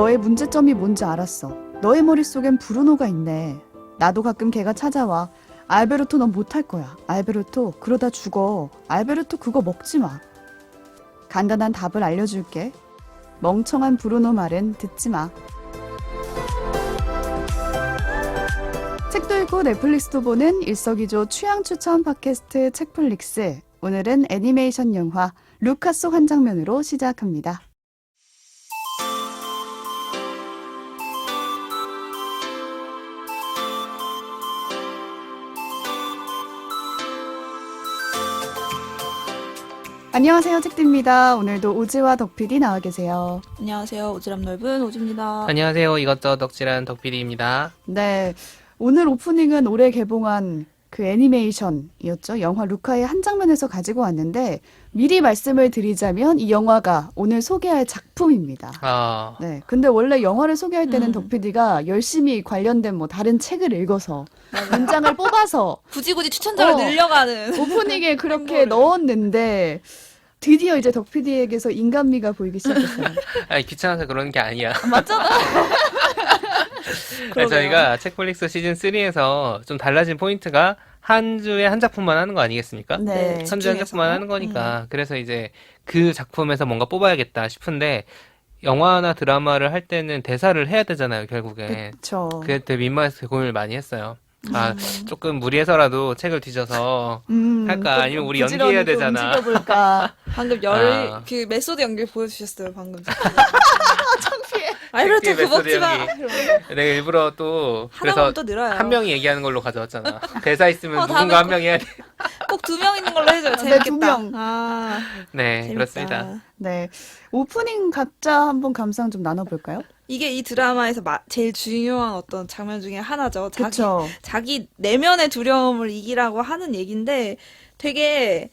너의 문제점이 뭔지 알았어. 너의 머릿속엔 브루노가 있네. 나도 가끔 걔가 찾아와. 알베르토 넌 못할 거야. 알베르토 그러다 죽어. 알베르토 그거 먹지 마. 간단한 답을 알려줄게. 멍청한 브루노 말은 듣지 마. 책도 읽고 넷플릭스도 보는 일석이조 취향 추천 팟캐스트 책플릭스. 오늘은 애니메이션 영화 루카 속 한 장면으로 시작합니다. 안녕하세요, 책디입니다. 오늘도 오지와 덕PD 나와 계세요. 안녕하세요. 오지랖 넓은 오지입니다. 안녕하세요. 이것저것 덕질한 덕PD입니다. 네, 오늘 오프닝은 올해 개봉한 그 애니메이션이었죠. 영화 루카의 한 장면에서 가지고 왔는데 미리 말씀을 드리자면 이 영화가 오늘 소개할 작품입니다. 네, 근데 원래 영화를 소개할 때는 덕PD가 열심히 관련된 뭐 다른 책을 읽어서 문장을 뽑아서 굳이 추천자를 늘려가는 오프닝에 그렇게 넣었는데 드디어 이제 덕PD에게서 인간미가 보이기 시작했어요. 아니, 귀찮아서 그러는 게 아니야. 맞잖아. 아니, 저희가 책플릭스 시즌 3에서 좀 달라진 포인트가 한 주에 한 작품만 하는 거 아니겠습니까? 네. 한 주에 한 작품만 하는 거니까. 그래서 이제 그 작품에서 뭔가 뽑아야겠다 싶은데 영화나 드라마를 할 때는 대사를 해야 되잖아요, 결국에. 그쵸. 그게 되게 민망해서 고민을 많이 했어요. 조금 무리해서라도 책을 뒤져서 할까? 아니면 우리 연기해야 되잖아. 움직여볼까. 방금 그 메소드 연기 보여주셨어요. 방금. 창피해. 알베르토 그거 먹지 마. 내가 일부러 또 그래서 하나만 또 늘어요. 한 명이 얘기하는 걸로 가져왔잖아. 대사 있으면 다음에 누군가 한 명이 해야 돼. 꼭 2명 있는 걸로 해줘요. 네, 재밌겠다. 2명. 네, 재밌다. 그렇습니다. 네. 오프닝 각자 한번 감상 좀 나눠볼까요? 이게 이 드라마에서 제일 중요한 어떤 장면 중에 하나죠. 그쵸. 자기 내면의 두려움을 이기라고 하는 얘기인데 되게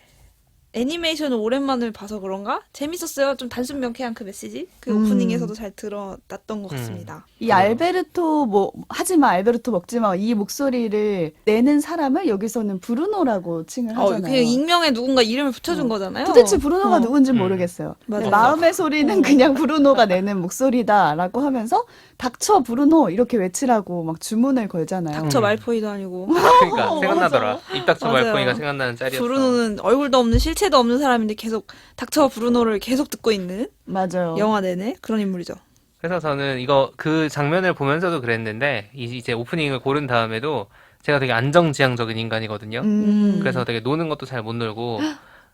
애니메이션을 오랜만에 봐서 그런가? 재밌었어요. 좀 단순 명쾌한 그 메시지? 그 오프닝에서도 잘 드러났던 것 같습니다. 이 알베르토 하지마 알베르토 먹지마 이 목소리를 내는 사람을 여기서는 브루노라고 칭을 하잖아요. 그냥 익명의 누군가 이름을 붙여준 거잖아요. 도대체 브루노가 누군지 모르겠어요. 맞아. 근데 마음의 소리는 그냥 브루노가 내는 목소리다라고 하면서 닥쳐 브루노 이렇게 외치라고 막 주문을 걸잖아요. 닥쳐 말포이도 아니고. 그러니까 생각나더라. 입닥쳐 맞아요. 말포니가 생각나는 짤이었어. 브루노는 얼굴도 없는 실체도 없는 사람인데 계속 닥쳐 브루노를 계속 듣고 있는 맞아요. 영화 내내 그런 인물이죠. 그래서 저는 그 장면을 보면서도 그랬는데 이제 오프닝을 고른 다음에도 제가 되게 안정지향적인 인간이거든요. 그래서 되게 노는 것도 잘 못 놀고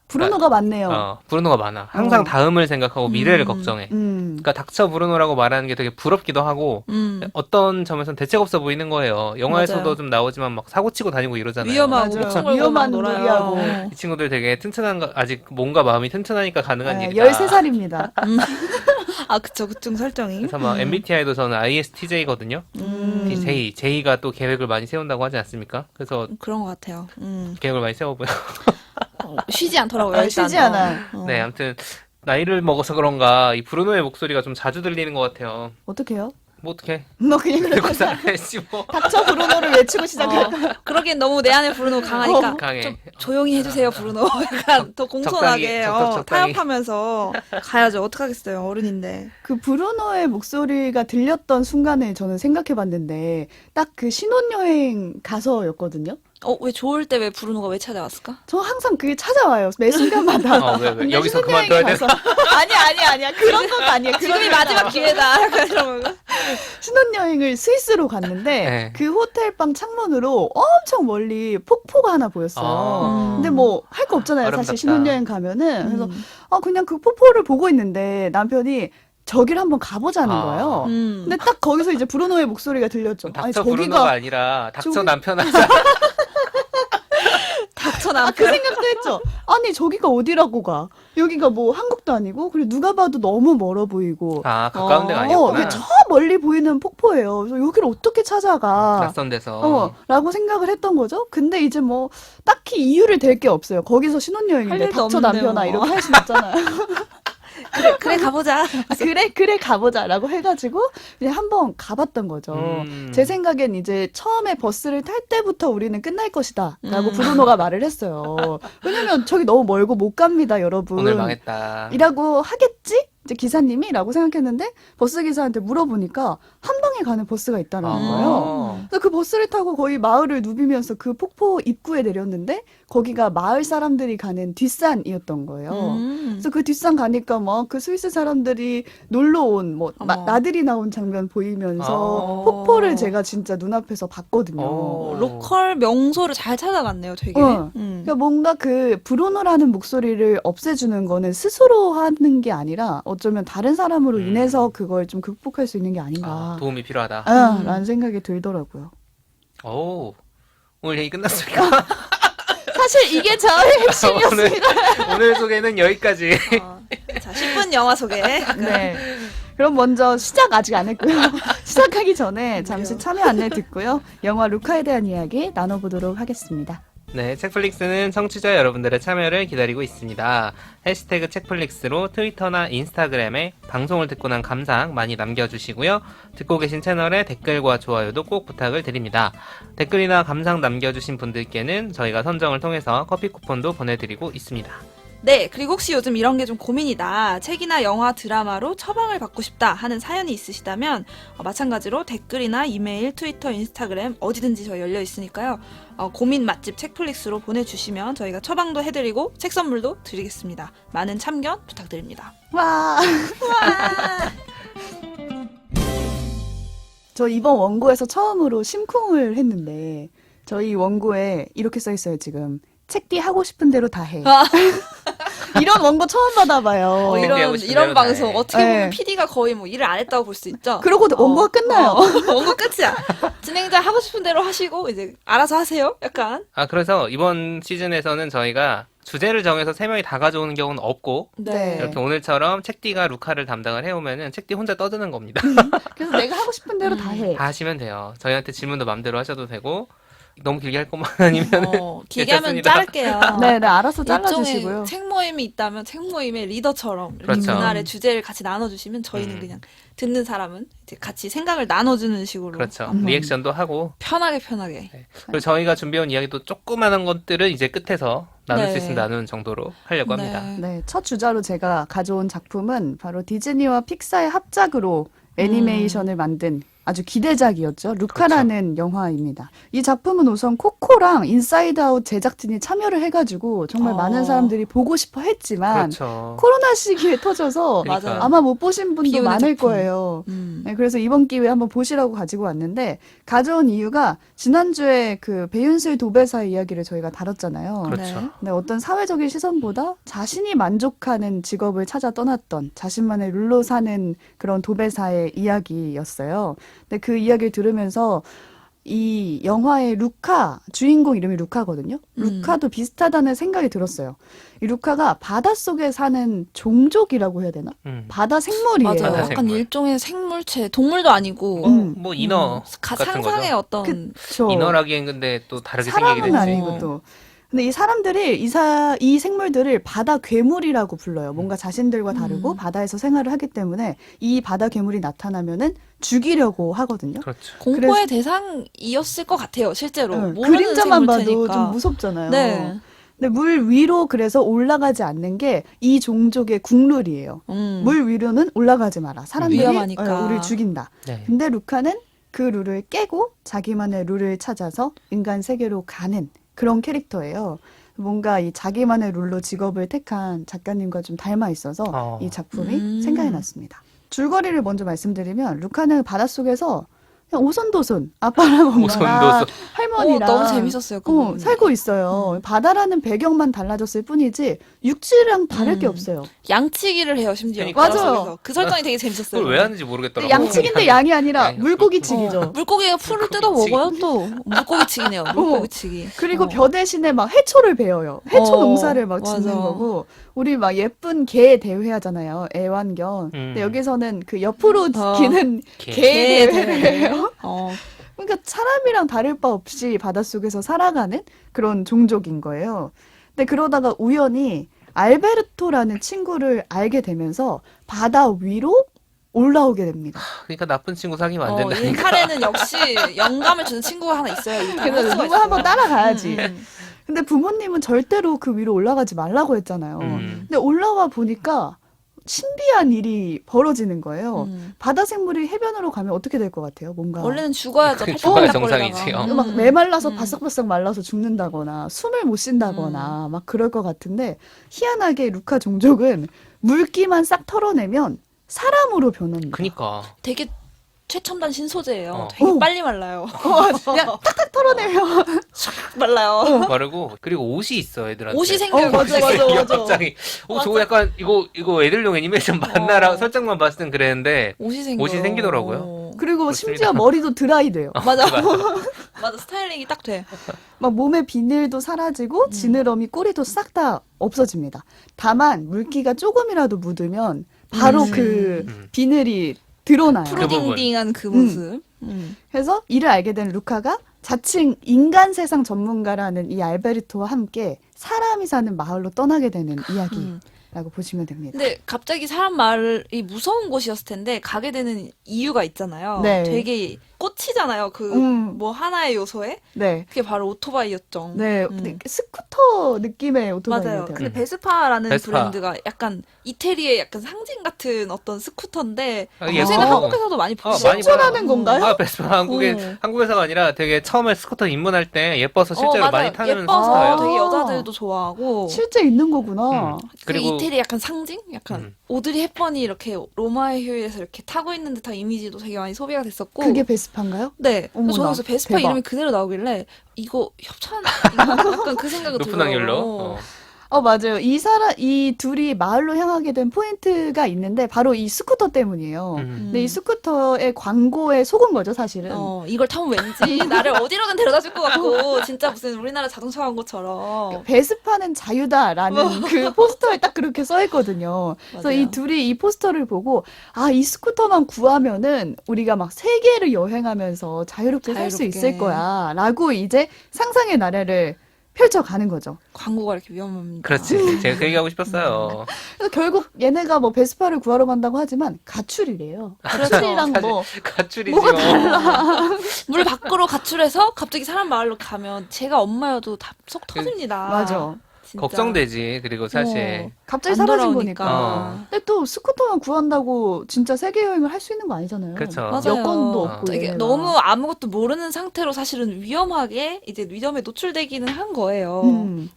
브루노가 많네요. 브루노가 많아. 항상 다음을 생각하고 미래를 걱정해. 그러니까 닥쳐 브루노라고 말하는 게 되게 부럽기도 하고 어떤 점에서는 대책 없어 보이는 거예요. 영화에서도 맞아요. 좀 나오지만 막 사고 치고 다니고 이러잖아요. 위험하고 맞아요. 목숨 걸고 위험한 막 놀아요. 놀이하고. 이 친구들 되게 튼튼한 거 아직 몸과 마음이 튼튼하니까 가능한 네, 일이다. 13살입니다. 그쵸. 그중 설정이. 그래서 막 MBTI도 저는 ISTJ거든요. J가 또 계획을 많이 세운다고 하지 않습니까? 그래서 그런 것 같아요. 계획을 많이 세워보요. 쉬지 않더라고요. 일단. 쉬지 않아요. 네, 아무튼 나이를 먹어서 그런가 이 브루노의 목소리가 좀 자주 들리는 것 같아요. 어떡해요? 뭐 어떡해? 너 그냥 들고 그렇게 살아야지 뭐. 닥쳐 브루노를 외치고 시작할까요? 그러기엔 너무 내 안에 브루노 강하니까 강해. 좀 조용히 해주세요 브루노. 약간 더 공손하게 적당히. 타협하면서 가야죠. 어떡하겠어요. 어른인데. 그 브루노의 목소리가 들렸던 순간에 저는 생각해봤는데 딱 그 신혼여행 가서였거든요. 왜 좋을 때 왜 브루노가 왜 찾아왔을까? 저 항상 그게 찾아와요. 매 순간마다. 왜? 그냥 여기서 신혼여행 그만둬야 가서. 아니야. 그런 건 아니에요. 지금이 마지막 기회다. 약간 이런 거. 신혼여행을 스위스로 갔는데 네. 그 호텔방 창문으로 엄청 멀리 폭포가 하나 보였어요. 근데 뭐 할 거 없잖아요. 아름답다. 사실 신혼여행 가면은. 그래서 그냥 그 폭포를 보고 있는데 남편이 저기를 한번 가보자는 거예요. 근데 딱 거기서 이제 브루노의 목소리가 들렸죠. 닥쳐 브루노가 아니라 닥쳐 남편 하자. 닥쳐 그 남편. 생각도 했죠. 아니 저기가 어디라고 가? 여기가 뭐 한국도 아니고 그리고 누가 봐도 너무 멀어 보이고. 가까운 데가 아니었구나. 저 멀리 보이는 폭포예요. 그래서 여기를 어떻게 찾아가? 낯선 데서. 라고 생각을 했던 거죠. 근데 이제 뭐 딱히 이유를 댈 게 없어요. 거기서 할 신혼여행인데 일도 닥쳐 없는데 남편아 뭐. 이렇게 할 순 없잖아요. 그래 가보자. 그래 가보자라고 해가지고 그냥 한번 가봤던 거죠. 제 생각엔 이제 처음에 버스를 탈 때부터 우리는 끝날 것이다라고 브루노가 말을 했어요. 왜냐면 저기 너무 멀고 못 갑니다, 여러분. 오늘 망했다. 이라고 하겠지? 이제 기사님이라고 생각했는데 버스 기사한테 물어보니까 한 방에 가는 버스가 있다는 거예요. 그래서 그 버스를 타고 거의 마을을 누비면서 그 폭포 입구에 내렸는데 거기가 마을 사람들이 가는 뒷산이었던 거예요. 그래서 그 뒷산 가니까 막 그 스위스 사람들이 놀러 온 뭐 어머. 나들이 나온 장면 보이면서 폭포를 제가 진짜 눈앞에서 봤거든요. 로컬 명소를 잘 찾아갔네요, 되게. 그러니까 뭔가 그 불온호라는 목소리를 없애주는 거는 스스로 하는 게 아니라 어쩌면 다른 사람으로 인해서 그걸 좀 극복할 수 있는 게 아닌가. 도움이 필요하다. 라는 생각이 들더라고요. 오, 오늘 얘기 끝났습니까? 사실 이게 저의 핵심이었습니다. 오늘 소개는 여기까지. 자, 10분 영화 소개. 네. 그럼 먼저 시작 아직 안 했고요. 시작하기 전에 잠시 참여 안내 듣고요. 영화 루카에 대한 이야기 나눠보도록 하겠습니다. 네, 책플릭스는 청취자 여러분들의 참여를 기다리고 있습니다. 해시태그 책플릭스로 트위터나 인스타그램에 방송을 듣고 난 감상 많이 남겨주시고요. 듣고 계신 채널에 댓글과 좋아요도 꼭 부탁을 드립니다. 댓글이나 감상 남겨주신 분들께는 저희가 선정을 통해서 커피 쿠폰도 보내드리고 있습니다. 네, 그리고 혹시 요즘 이런 게 좀 고민이다. 책이나 영화, 드라마로 처방을 받고 싶다 하는 사연이 있으시다면 마찬가지로 댓글이나 이메일, 트위터, 인스타그램 어디든지 저희 열려 있으니까요. 고민 맛집 책플릭스로 보내주시면 저희가 처방도 해드리고 책 선물도 드리겠습니다. 많은 참견 부탁드립니다. 와. 저 이번 원고에서 처음으로 심쿵을 했는데 저희 원고에 이렇게 써 있어요, 지금. 책디 하고 싶은 대로 다 해. 이런 원고 처음 받아봐요. 하고 싶은 이런 대로 방송 다 해. 어떻게 보면 네. PD가 거의 뭐 일을 안 했다고 볼 수 있죠. 그러고 원고가 끝나요. 원고 끝이야. 진행자 하고 싶은 대로 하시고 이제 알아서 하세요. 약간. 그래서 이번 시즌에서는 저희가 주제를 정해서 3명이 다 가져오는 경우는 없고 네. 이렇게 오늘처럼 책디가 루카를 담당을 해오면은 책디 혼자 떠드는 겁니다. 그래서 내가 하고 싶은 대로 다 해. 다 하시면 돼요. 저희한테 질문도 마음대로 하셔도 되고 너무 길게 할 것만 아니면 길게 하면 괜찮습니다. 자를게요. 네, 알아서 일종의 잘라주시고요. 책 모임이 있다면 책 모임의 리더처럼 이렇게 그렇죠. 그날의 주제를 같이 나눠주시면 저희는 그냥 듣는 사람은 이제 같이 생각을 나눠주는 식으로 그렇죠. 리액션도 하고 편하게 그리고 저희가 준비해온 이야기도 조그마한 것들은 이제 끝에서 나눌 네. 수 있으면 나누는 정도로 하려고 합니다. 네, 첫 주자로 제가 가져온 작품은 바로 디즈니와 픽사의 합작으로 애니메이션을 만든 아주 기대작이었죠. 루카라는 영화입니다. 이 작품은 우선 코코랑 인사이드 아웃 제작진이 참여를 해가지고 정말 많은 사람들이 보고 싶어 했지만 그렇죠. 코로나 시기에 터져서 그러니까. 맞아요. 아마 못 보신 분도 비운의 많을 작품. 거예요. 네, 그래서 이번 기회에 한번 보시라고 가지고 왔는데 가져온 이유가 지난주에 그 배윤슬 도배사 이야기를 저희가 다뤘잖아요. 그렇죠. 네, 어떤 사회적인 시선보다 자신이 만족하는 직업을 찾아 떠났던 자신만의 룰로 사는 그런 도배사의 이야기였어요. 근데 그 이야기를 들으면서 이 영화의 루카, 주인공 이름이 루카거든요. 루카도 비슷하다는 생각이 들었어요. 이 루카가 바닷속에 사는 종족이라고 해야 되나? 바다 생물이에요. 맞아요. 바다 약간 생물. 일종의 생물체, 동물도 아니고 뭐 인어 같은 상상의 거죠. 어떤 그쵸. 인어라기엔 근데 또 다르게 생기게 사람은 되지. 아니고 또. 근데 이 사람들이 이 생물들을 바다 괴물이라고 불러요. 뭔가 자신들과 다르고 바다에서 생활을 하기 때문에 이 바다 괴물이 나타나면은 죽이려고 하거든요. 그렇죠. 공포의 대상이었을 것 같아요. 실제로 네, 모르는 그림자만 봐도 생물체니까. 좀 무섭잖아요. 네. 근데 물 위로 그래서 올라가지 않는 게 이 종족의 국룰이에요. 물 위로는 올라가지 마라. 사람들이 위험하니까. 우리를 죽인다. 네. 근데 루카는 그 룰을 깨고 자기만의 룰을 찾아서 인간 세계로 가는 그런 캐릭터예요. 뭔가 이 자기만의 룰로 직업을 택한 작가님과 좀 닮아 있어서 이 작품이 생각이 났습니다. 줄거리를 먼저 말씀드리면 루카는 바닷속에서 그냥 오손도손 아빠랑 엄마랑 오손도손. 할머니랑 너무 재밌었어요. 그 부분이. 살고 있어요. 바다라는 배경만 달라졌을 뿐이지 육지랑 다를 게 없어요. 양치기를 해요, 심지어. 그러니까. 맞아요. 바닷속에서. 그 설정이 되게 재밌었어요. 그걸 왜 하는지 모르겠더라고. 양치기인데 양이 아니라 양이 물고기치기죠. 물고기가 풀을 뜯어 먹어요, 또. 물고기치기네요, 물고기치기. 그리고 벼 대신에 막 해초를 베어요. 해초 어, 농사를 막 짓는 맞아. 거고 우리 막 예쁜 개 대회 하잖아요. 애완견. 근데 여기서는 그 옆으로 지키는 개. 개 대회를 해요. 어, 그러니까 사람이랑 다를 바 없이 바닷속에서 살아가는 그런 종족인 거예요. 근데 그러다가 우연히 알베르토라는 친구를 알게 되면서 바다 위로 올라오게 됩니다. 그러니까 나쁜 친구 사귀면 안 이 된다니까. 칼에는 역시 영감을 주는 친구가 하나 있어요. 일단 할 그래서 수가 누구 한번 있어요. 따라가야지. 근데 부모님은 절대로 그 위로 올라가지 말라고 했잖아요. 근데 올라와 보니까 신비한 일이 벌어지는 거예요. 음. 바다 생물이 해변으로 가면 어떻게 될 것 같아요? 뭔가 원래는 죽어야죠. 그 죽어야 팔딱팔딱거리다가. 정상이지요. 막 메말라서 음. 바싹바싹 말라서 죽는다거나 숨을 못 쉰다거나 막 그럴 것 같은데 희한하게 루카 종족은 물기만 싹 털어내면 사람으로 변합니다. 그니까. 되게 최첨단 신소재예요. 어. 되게 어. 빨리 말라요. 그냥 탁탁 털어내면 말라요. 마르고 그리고 옷이 있어 애들한테. 옷이 생겨요. 맞아, 맞아, 맞아. 갑자기 저거 약간 이거 애들용 애니메이션 맞나라 설정만 봤을 땐 그랬는데 옷이 생겨. 옷이 생기더라고요. 그리고 그렇습니다. 심지어 머리도 드라이 돼요. 맞아. 맞아. 스타일링이 딱 돼. 막 몸의 비늘도 사라지고 지느러미 꼬리도 싹 다 없어집니다. 다만 물기가 조금이라도 묻으면 바로 그 비늘이 드러나요. 그 부분. 푸딩딩한 그 모습. 그래서 이를 알게 된 루카가 자칭 인간 세상 전문가라는 이 알베르토와 함께 사람이 사는 마을로 떠나게 되는 이야기라고 보시면 됩니다. 근데 갑자기 사람 마을이 무서운 곳이었을 텐데 가게 되는 이유가 있잖아요. 네. 되게 꽂히잖아요. 그 뭐 하나의 요소에. 네. 그게 바로 오토바이였죠. 네. 근데 스쿠터 느낌의 오토바이 맞아요. 같아요. 근데 베스파라는 베스파. 브랜드가 약간 이태리의 약간 상징 같은 어떤 스쿠터인데 아, 요새는 예뻐. 한국에서도 많이 보시죠. 많이 실존하는 건가요? 아, 베스파 한국 회사가 아니라 되게 처음에 스쿠터 입문할 때 예뻐서 실제로 맞아요. 많이 타는 예뻐서 스쿠터예요. 되게 아. 여자들도 좋아하고 실제 있는 거구나. 그리고 그 이태리 약간 상징? 약간 오드리 헵번이 이렇게 로마의 휴일에서 이렇게 타고 있는 듯한 이미지도 되게 많이 소비가 됐었고 그게 베스파인가요? 네. 어머나, 저는 그래서 베스파 대박. 이름이 그대로 나오길래 이거 협찬? 약간 그 생각이 높은 들어요. 확률로. 맞아요. 이 둘이 마을로 향하게 된 포인트가 있는데 바로 이 스쿠터 때문이에요. 근데 이 스쿠터의 광고에 속은 거죠, 사실은. 이걸 타면 왠지 나를 어디로든 데려다 줄 것 같고 진짜 무슨 우리나라 자동차 광고처럼 베스파는 자유다라는 그 포스터에 딱 그렇게 써 있거든요. 그래서 맞아요. 이 둘이 이 포스터를 보고 이 스쿠터만 구하면은 우리가 막 세계를 여행하면서 자유롭게 살 수 자유롭게. 있을 거야라고 이제 상상의 나래를 펼쳐가는 거죠. 광고가 이렇게 위험합니다. 그렇지. 제가 그 얘기하고 싶었어요. 그래서 결국 얘네가 뭐 베스파를 구하러 간다고 하지만 가출이래요. 가출이랑 뭐 가출이지요. 뭐가 달라. 물 밖으로 가출해서 갑자기 사람 마을로 가면 제가 엄마여도 다 속 터집니다. 맞아. 진짜. 걱정되지. 그리고 사실 갑자기 안 사라진 돌아오니까. 거니까. 근데 또 스쿠터만 구한다고 진짜 세계 여행을 할 수 있는 거 아니잖아요. 그렇죠. 맞아요. 여권도 없고 되게 얘네가. 너무 아무것도 모르는 상태로 사실은 위험하게 이제 위험에 노출되기는 한 거예요. 음.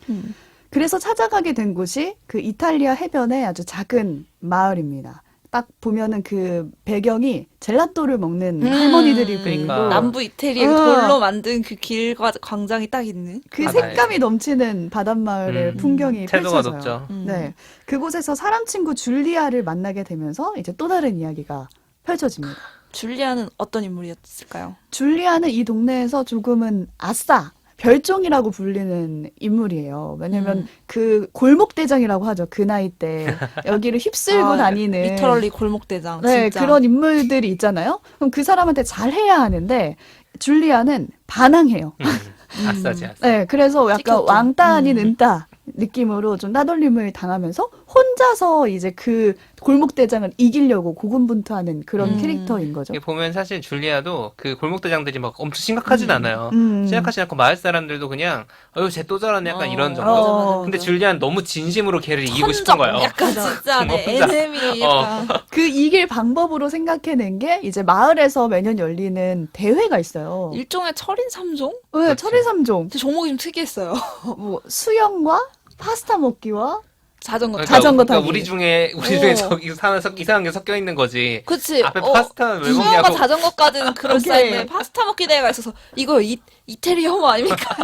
그래서 찾아가게 된 곳이 그 이탈리아 해변의 아주 작은 마을입니다. 딱 보면은 그 배경이 젤라또를 먹는 할머니들이 보이고 그러니까. 남부 이태리의 그 돌로 만든 그 길과 광장이 딱 있는. 그 바다에. 색감이 넘치는 바닷마을의 풍경이 채도가 펼쳐져요. 높죠. 네, 그곳에서 사람 친구 줄리아를 만나게 되면서 이제 또 다른 이야기가 펼쳐집니다. 줄리아는 어떤 인물이었을까요? 줄리아는 이 동네에서 조금은 아싸 별종이라고 불리는 인물이에요. 왜냐면 그 골목대장이라고 하죠. 그 나이 때 여기를 휩쓸고 다니는 리터럴리 골목대장. 네, 진짜. 그런 인물들이 있잖아요. 그럼 그 사람한테 잘해야 하는데 줄리아는 반항해요. 아싸지 아싸. 네, 그래서 약간 찍혔죠. 왕따 아닌 은따 느낌으로 좀 따돌림을 당하면서 혼자서 이제 그 골목대장을 이기려고 고군분투하는 그런 캐릭터인 거죠. 이게 보면 사실 줄리아도 그 골목대장들이 막 엄청 심각하진 않아요. 음. 심각하지 않고 마을 사람들도 그냥 어휴 쟤 또 저러네 약간 이런 정도. 맞아. 근데 줄리아는 너무 진심으로 걔를 이기고 싶은 천적, 거예요. 약간 진짜 내 혼자. 에네미 약간. 그 이길 방법으로 생각해낸 게 이제 마을에서 매년 열리는 대회가 있어요. 일종의 철인 3종? 네, 그렇지. 철의삼종. 근데 종목이 좀 특이했어요. 뭐 수영과 파스타 먹기와 자전거 타기. 자전거 타기. 그러니까 우리 중에 이상한 게 섞여 있는 거지. 그치. 앞에 파스타는 왜 수영과 먹냐고. 자전거까지는 그럴싸한데 오케이. 파스타 먹기 대회가 있어서 이거 이태리 혐오 아닙니까?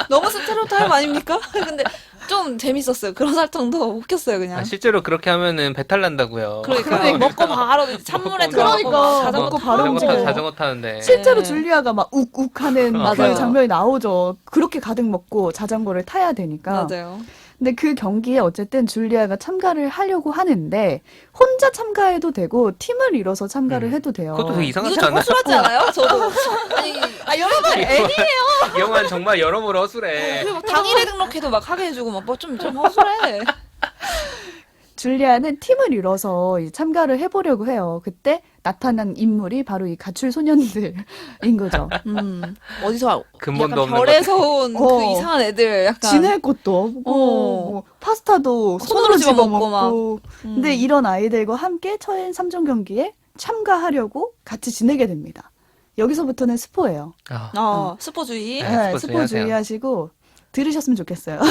너무 스테레오타입 아닙니까? 근데 좀 재밌었어요. 그런 설정도 웃겼어요 그냥. 아, 실제로 그렇게 하면은 배탈 난다고요. 그러니까 먹고 바로 이제 찬물에 먹고 들어가고 그러니까 막 자전거 먹고 타고. 바로 자전거 타는데. 실제로 네. 줄리아가 막 욱욱하는 그 맞아요. 장면이 나오죠. 그렇게 가득 먹고 자전거를 타야 되니까. 맞아요. 근데 그 경기에 어쨌든 줄리아가 참가를 하려고 하는데 혼자 참가해도 되고 팀을 이뤄서 참가를 해도 돼요. 그것도 되게 이거 이상하지 좀 않아요? 허술하지 않아요? 저도. 아니 여러분 애니 이 영화는 정말 여러모로 허술해. 그리고 막 당일에 등록해도 막 하게 해주고 막 뭐 좀 허술해. 줄리아는 팀을 이뤄서 이 참가를 해보려고 해요. 그때 나타난 인물이 바로 이 가출 소년들인 거죠. 어디서 근본도 약간 없는 별에서 온 그 어. 이상한 애들 약간 지낼 것도 없고 뭐 파스타도 손으로 집어 집어먹고 먹고. 근데 이런 아이들과 함께 처인 3종 경기에 참가하려고 같이 지내게 됩니다. 여기서부터는 스포예요. 스포주의. 네, 스포 스포 주의하세요. 주의하시고 들으셨으면 좋겠어요.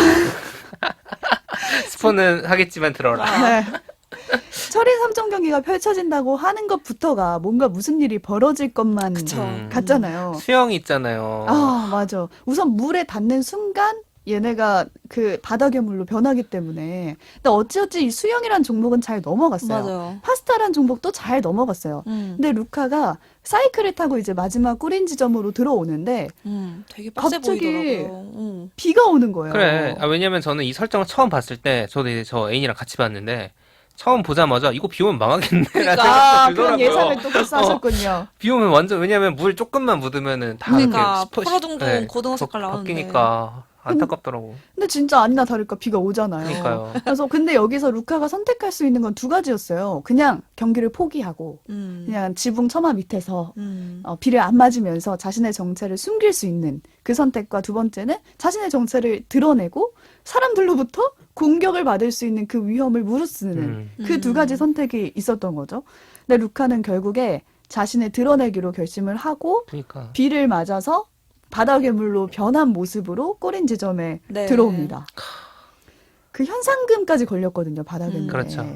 스포는 하겠지만 들어라. 네. 철인 3종 경기가 펼쳐진다고 하는 것부터가 뭔가 무슨 일이 벌어질 것만 그쵸. 같잖아요. 수영이 있잖아요. 아, 맞아. 우선 물에 닿는 순간 얘네가 그 바닥의 물로 변하기 때문에. 근데 어찌어찌 이 수영이란 종목은 잘 넘어갔어요. 맞아요. 파스타란 종목도 잘 넘어갔어요. 근데 루카가 사이클을 타고 이제 마지막 꼬린 지점으로 들어오는데 되게 빡세 갑자기 보이더라고요. 비가 오는 거예요. 그래. 왜냐면 저는 이 설정을 처음 봤을 때, 저도 이제 저 애인이랑 같이 봤는데, 처음 보자마자 이거 비 오면 망하겠네라는 아, 생각이 그런 들더라고요. 예상을 또 벌써 하셨군요. 비 오면 완전, 왜냐면 물 조금만 묻으면은 다 그러니까 이렇게 포로둥둥 고등어 색깔 나오는데. 바뀌니까 안타깝더라고. 근데 진짜 아니나 다를까 비가 오잖아요. 그러니까요. 그래서 근데 여기서 루카가 선택할 수 있는 건 두 가지였어요. 그냥 경기를 포기하고 그냥 지붕 처마 밑에서 비를 안 맞으면서 자신의 정체를 숨길 수 있는 그 선택과 두 번째는 자신의 정체를 드러내고 사람들로부터 공격을 받을 수 있는 그 위험을 무릅쓰는 그 두 가지 선택이 있었던 거죠. 근데 루카는 결국에 자신을 드러내기로 결심을 하고 그러니까. 비를 맞아서 바닥의 물로 변한 모습으로 꼬린 지점에 네. 들어옵니다. 그 현상금까지 걸렸거든요, 바닥에 물에. 그렇죠.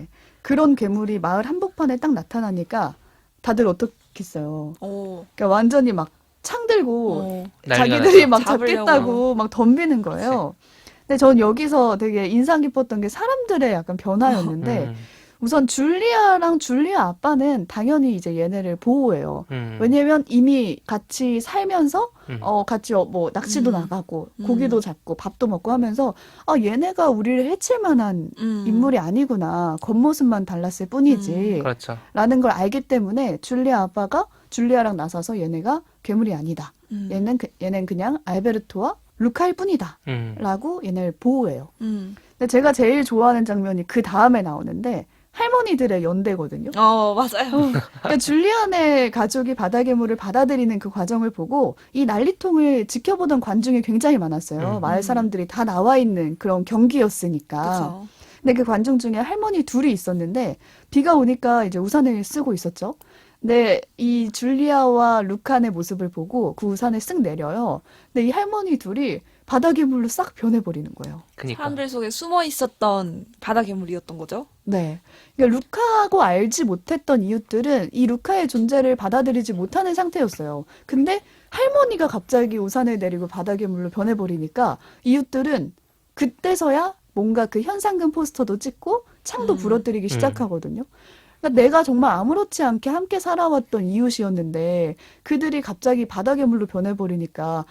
그런 괴물이 마을 한복판에 딱 나타나니까 다들 어떻겠어요. 오. 그러니까 완전히 막 창 들고 오. 난리가 자기들이 났죠. 막 잡으려고. 잡겠다고 막 덤비는 거예요. 근데 전 여기서 되게 인상 깊었던 게 사람들의 약간 변화였는데 우선 줄리아랑 줄리아 아빠는 당연히 이제 얘네를 보호해요. 왜냐면 이미 같이 살면서 같이 뭐 낚시도 나가고 고기도 잡고 밥도 먹고 하면서 얘네가 우리를 해칠 만한 인물이 아니구나. 겉모습만 달랐을 뿐이지. 그렇죠. 라는 걸 알기 때문에 줄리아 아빠가 줄리아랑 나서서 얘네가 괴물이 아니다. 얘는 그냥 알베르토와 루카일 뿐이다. 라고 얘네를 보호해요. 근데 제가 제일 좋아하는 장면이 그 다음에 나오는데 할머니들의 연대거든요. 맞아요. 그러니까 줄리안의 가족이 바다괴물을 받아들이는 그 과정을 보고 이 난리통을 지켜보던 관중이 굉장히 많았어요. 마을 사람들이 다 나와 있는 그런 경기였으니까. 그쵸. 근데 그 관중 중에 할머니 둘이 있었는데 비가 오니까 이제 우산을 쓰고 있었죠. 근데 이 줄리아와 루칸의 모습을 보고 그 우산을 쓱 내려요. 근데 이 할머니 둘이 바다괴물로 싹 변해버리는 거예요. 그니까. 사람들 속에 숨어 있었던 바다 괴물이었던 거죠. 네. 그러니까 루카하고 알지 못했던 이웃들은 이 루카의 존재를 받아들이지 못하는 상태였어요. 근데 할머니가 갑자기 우산을 내리고 바다괴물로 변해버리니까 이웃들은 그때서야 뭔가 그 현상금 포스터도 찍고 창도 부러뜨리기 시작하거든요. 그러니까 내가 정말 아무렇지 않게 함께 살아왔던 이웃이었는데 그들이 갑자기 바다괴물로 변해버리니까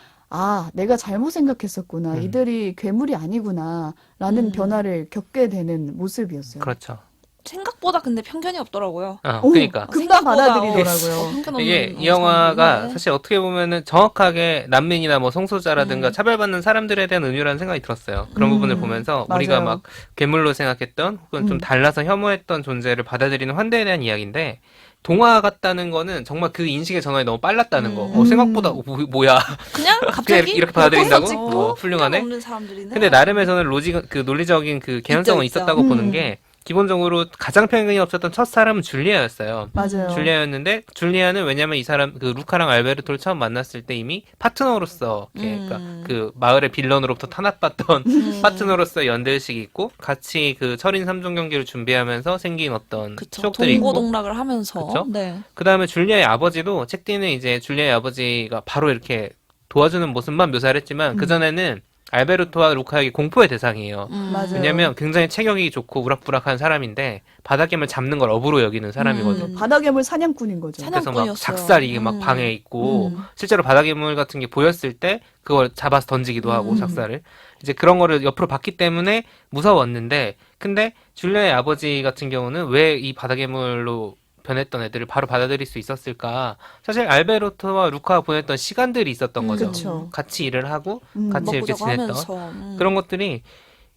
내가 잘못 생각했었구나. 이들이 괴물이 아니구나. 라는 변화를 겪게 되는 모습이었어요. 그렇죠. 생각보다 근데 편견이 없더라고요. 그러니까. 금방 생각보다, 받아들이더라고요. 편견 없는 이게 이 영화가 사람들이. 사실 어떻게 보면은 정확하게 난민이나 뭐 성소자라든가 차별받는 사람들에 대한 은유라는 생각이 들었어요. 그런 부분을 보면서 맞아요. 우리가 막 괴물로 생각했던 혹은 좀 달라서 혐오했던 존재를 받아들이는 환대에 대한 이야기인데 동화 같다는 거는 정말 그 인식의 전환이 너무 빨랐다는 거. 생각보다 뭐야. 그냥 갑자기 이렇게 받아들인다고? 찍고 훌륭하네. 없는 사람들이네. 근데 나름에서는 그 논리적인 그 개연성은 있죠. 있었다고 보는 게 기본적으로 가장 편견이 없었던 첫 사람은 줄리아였어요. 맞아요. 줄리아였는데 줄리아는 왜냐면 이 사람 그 루카랑 알베르토를 처음 만났을 때 이미 파트너로서 그러니까 그 마을의 빌런으로부터 탄압받던 파트너로서 연대의식이 있고 같이 그 철인 3종 경기를 준비하면서 생긴 어떤 그쵸. 추억들이 있고 동고동락을 하면서. 그쵸? 네. 그다음에 줄리아의 아버지도 책 뒤는 이제 줄리아의 아버지가 바로 이렇게 도와주는 모습만 묘사를 했지만 그전에는 알베르토와 루카에게 공포의 대상이에요. 맞아요. 왜냐면 굉장히 체격이 좋고 우락부락한 사람인데 바다괴물 잡는 걸 업으로 여기는 사람이거든요. 바다괴물 사냥꾼인 거죠. 그래서 막 사냥꾼이었어요. 작살이 이게 막 방에 있고 실제로 바다괴물 같은 게 보였을 때 그걸 잡아서 던지기도 하고 작살을 이제 그런 거를 옆으로 봤기 때문에 무서웠는데 근데 줄리아의 아버지 같은 경우는 왜 이 바다괴물로 변했던 애들을 바로 받아들일 수 있었을까? 사실 알베르토와 루카가 보냈던 시간들이 있었던 거죠. 그쵸. 같이 일을 하고 같이 먹고 이렇게 자고 지냈던 하면서. 그런 것들이